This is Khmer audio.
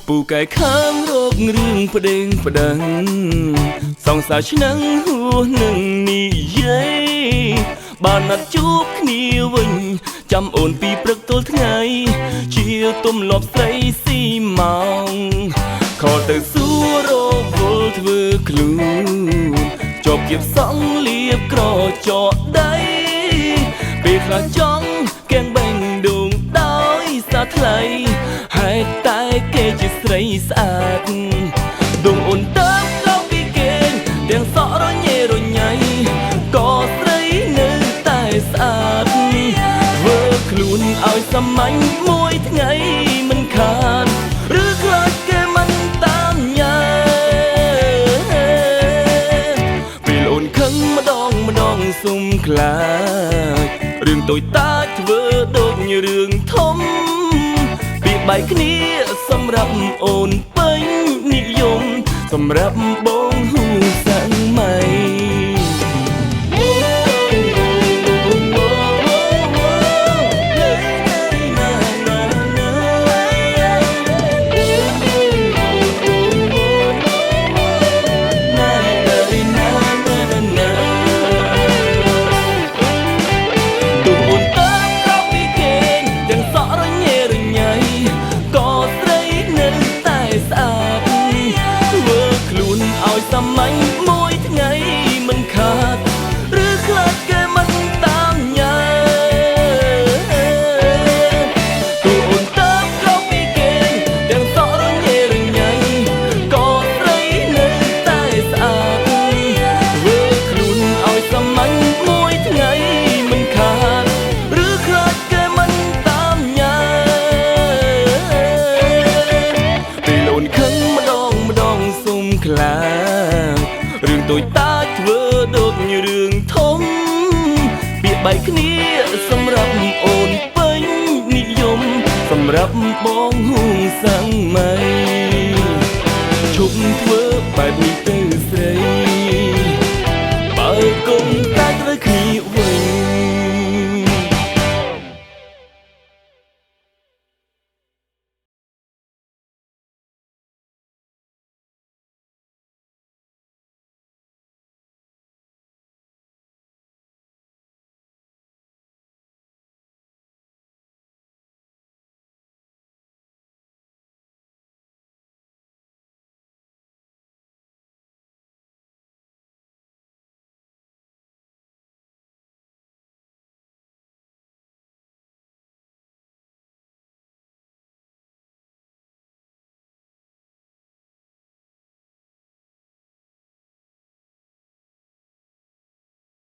ពូកែខាងរោគរឿងប្តេងប្តឹងសងសាឆ្នាំងហួសនឹងនិយាយបានណាត់ជួបគ្នាវិញចាំអូនពីព្រឹកទល់ថ្ងៃជាទំលាប់ស្រីស៊ីម៉ោងខលទៅសួររវល់ធ្វើខ្លួនជាប់គៀបសងលៀបក្រចកដៃពេលខ្លះចង់កែងបេងដូងដោយសាថ្លៃហេតុតែគេជាស្រីស្អាតដងអូនដើមក្រោកពីគេទាំងសក់រញ៉េរញ៉ៃក៏ស្រីនៅតែស្អាតធ្វើខ្លួនឲ្យសាមញ្ញមួយថ្ងៃមិនខានឬខ្លាចគេមិនតាមញ៉ាពេលអូនខឹងម្ដងសុំខ្លាចរឿងតូចតាចធ្វើដូចរឿងធំពីបែកគ្នាសម្រាប់អូនពេញនិយមសម្រាប់បងហ៊ូសាំងម៉ៃសាមញ្ញមួយថ្ងៃមិនខាតឬខ្លាចគេមិនតាមញ៉ាទូអូនតាមក្រោកពីគេទាំងសក់រញ៉េរញ៉ៃក៏ស្រីនៅតែស្អាតធ្វើខ្លួនឲ្យសាមញ្ញមួយថ្ងៃមិនខាតឬខ្លាចគេមិនតាមញ៉ាពេលអូនខឹងម្ដងសុំខ្លាចរឿងតូចតាចធ្វើដូចរឿងធំពាក្យបែកគ្នាសម្រាប់អូនពេញនិយមសម្រាប់បងហ៊ូសាំងម៉ៃឈប់ធ្វើបែបនេះទៅស្រី